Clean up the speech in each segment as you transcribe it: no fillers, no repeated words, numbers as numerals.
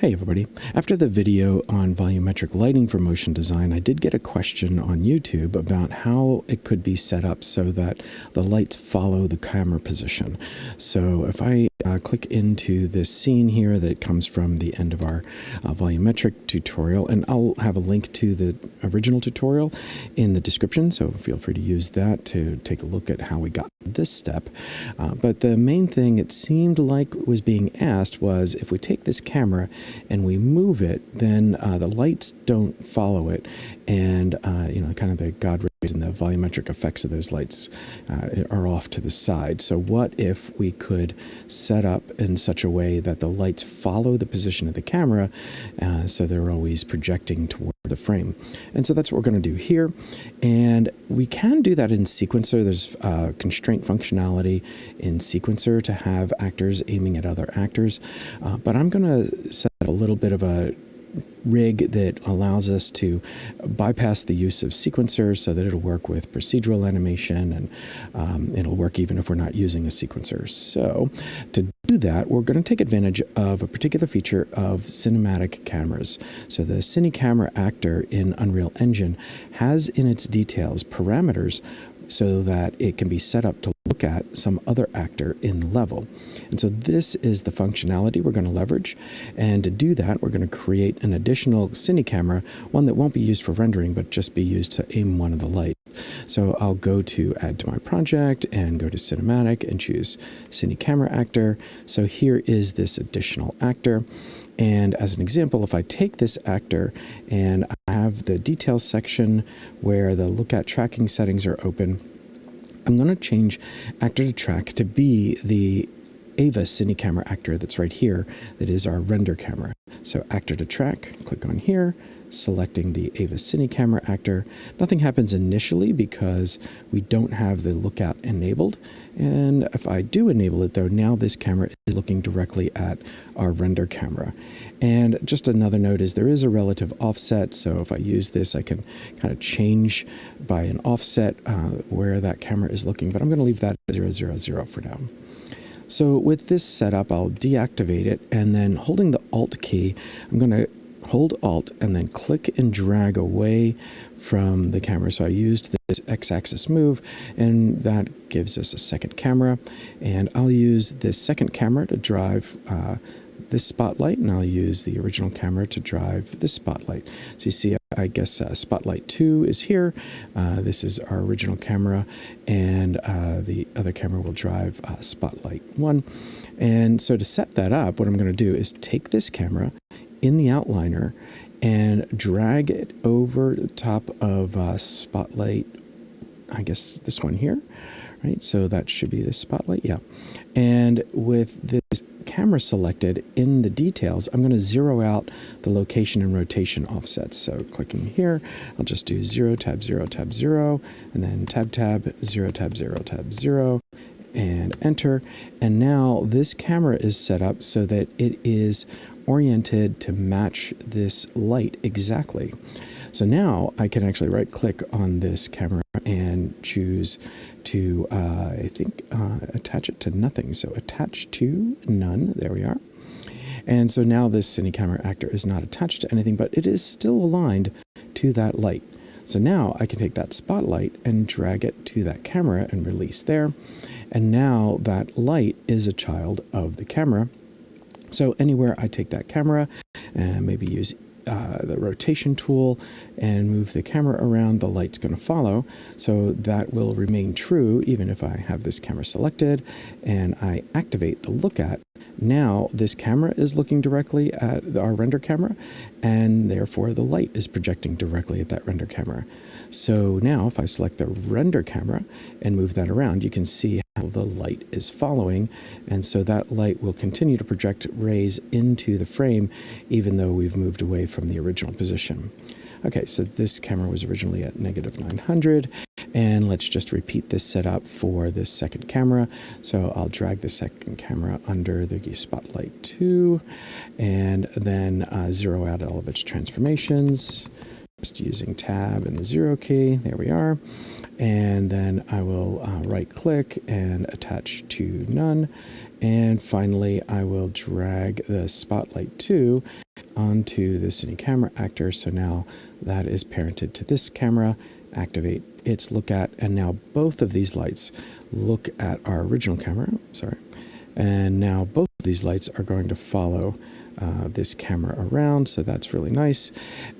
Hey everybody. After the video on volumetric lighting for motion design, I did get a question on YouTube about how it could be set up so that the lights follow the camera position. So if I click into this scene here that comes from the end of our volumetric tutorial, and I'll have a link to the original tutorial in the description, so feel free to use that to take a look at how we got this step. But the main thing it seemed like was being asked was if we take this camera and we move it, then the lights don't follow it, and kind of the God rays and the volumetric effects of those lights are off to the side. So what if we could set up in such a way that the lights follow the position of the camera, so they're always projecting toward the frame? And so that's what we're going to do here, and we can do that in Sequencer. There's constraint functionality in Sequencer to have actors aiming at other actors, but I'm going to set up a little bit of a rig that allows us to bypass the use of sequencers so that it'll work with procedural animation, and it'll work even if we're not using a sequencer. So to do that, we're going to take advantage of a particular feature of cinematic cameras. So the Cine Camera Actor in Unreal Engine has in its details parameters so that it can be set up to look at some other actor in the level. And so this is the functionality we're going to leverage. And to do that, we're going to create an additional Cine camera, one that won't be used for rendering, but just be used to aim one of the lights. So I'll go to Add to My Project and go to Cinematic and choose Cine Camera Actor. So here is this additional actor. And as an example, if I take this actor and I have the details section where the look at tracking settings are open, I'm going to change actor to track to be the Ava Cine Camera Actor that's right here, that is our render camera. So actor to track, click on here, selecting the Ava Cine Camera Actor. Nothing happens initially because we don't have the lookout enabled. And if I do enable it though, now this camera is looking directly at our render camera. And just another note is there is a relative offset. So if I use this, I can kind of change by an offset where that camera is looking, but I'm going to leave that at 000 for now. So with this setup, I'll deactivate it, and then holding the Alt key, I'm going to hold Alt and then click and drag away from the camera. So I used this X-axis move, and that gives us a second camera. And I'll use this second camera to drive this spotlight, and I'll use the original camera to drive this spotlight. So you see, I guess spotlight 2 is here. This is our original camera, and the other camera will drive spotlight 1. And so to set that up, what I'm going to do is take this camera in the outliner and drag it over the top of spotlight, I guess this one here, right? So that should be this spotlight, yeah. And with this camera selected in the details, I'm going to zero out the location and rotation offsets. So clicking here, I'll just do 0, tab 0, tab 0, and then tab 0, tab 0, tab 0, and enter. And now this camera is set up so that it is oriented to match this light exactly. So now I can actually right click on this camera and choose to, attach it to nothing. So attach to none, there we are. And so now this Cine Camera Actor is not attached to anything, but it is still aligned to that light. So now I can take that spotlight and drag it to that camera and release there. And now that light is a child of the camera. So anywhere I take that camera and maybe use the rotation tool and move the camera around, the light's going to follow. So that will remain true even if I have this camera selected and I activate the look at. Now this camera is looking directly at our render camera, and therefore the light is projecting directly at that render camera. So now if I select the render camera and move that around, you can see how the light is following, and so that light will continue to project rays into the frame even though we've moved away from the original position. Okay, so this camera was originally at -900, and let's just repeat this setup for this second camera. So I'll drag the second camera under the spotlight 2, and then zero out all of its transformations, just using tab and the 0 key. There we are. And then I will right click and attach to none. And finally, I will drag the spotlight 2 onto the cine camera actor. So now that is parented to this camera. Activate its look at, and now both of these lights look at our original camera. Sorry. And now both of these lights are going to follow this camera around, so that's really nice.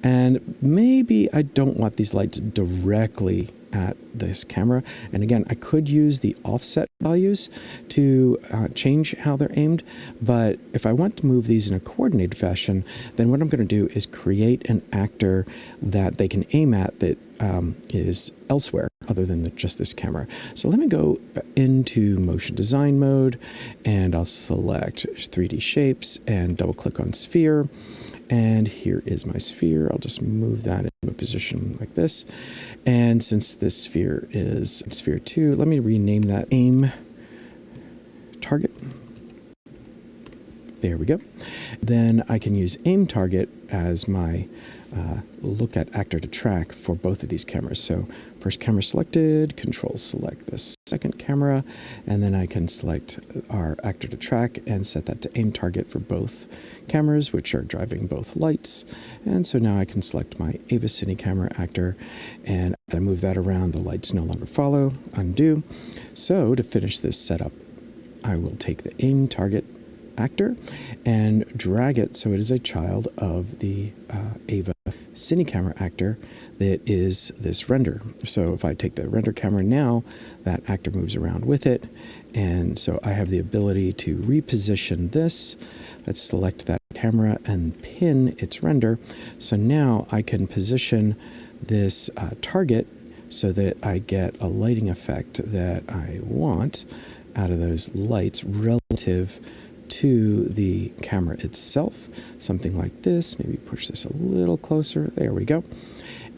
And maybe I don't want these lights directly at this camera. And again, I could use the offset values to change how they're aimed, but if I want to move these in a coordinated fashion, then what I'm going to do is create an actor that they can aim at that is elsewhere other than just this camera. So let me go into motion design mode, and I'll select 3D shapes and double click on sphere. And here is my sphere. I'll just move that into a position like this. And since this sphere is sphere 2, let me rename that aim target. There we go. Then I can use aim target as my look at actor to track for both of these cameras. So first camera selected, control select the second camera, and then I can select our actor to track and set that to aim target for both cameras, which are driving both lights. And so now I can select my Ava Cine camera actor, and I move that around, the lights no longer follow, undo. So to finish this setup, I will take the aim target actor and drag it so it is a child of the Ava Cine camera actor that is this render. So if I take the render camera now, that actor moves around with it, and so I have the ability to reposition this. Let's select that camera and pin its render. So now I can position this target so that I get a lighting effect that I want out of those lights relative to the camera itself. Something like this. Maybe push this a little closer. There we go.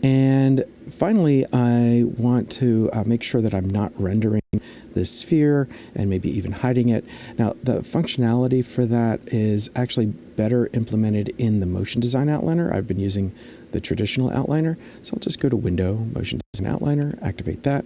And finally, I want to make sure that I'm not rendering this sphere and maybe even hiding it. Now, the functionality for that is actually better implemented in the motion design outliner. I've been using the traditional outliner. So I'll just go to Window, Motion Design Outliner, activate that.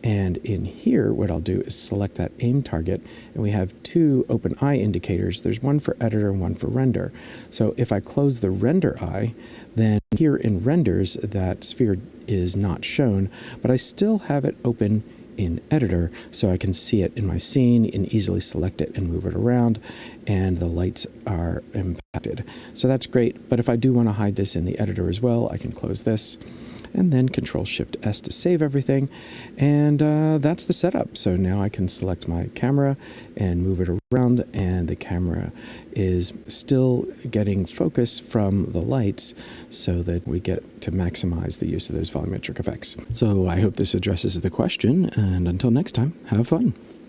And in here, what I'll do is select that aim target, and we have two open eye indicators. There's one for editor and one for render. So if I close the render eye, then here in renders, that sphere is not shown, but I still have it open in editor, so I can see it in my scene and easily select it and move it around, and the lights are impacted. So that's great, but if I do want to hide this in the editor as well, I can close this, and then Control-Shift-S to save everything. And that's the setup. So now I can select my camera and move it around, and the camera is still getting focus from the lights so that we get to maximize the use of those volumetric effects. So I hope this addresses the question, and until next time, have fun.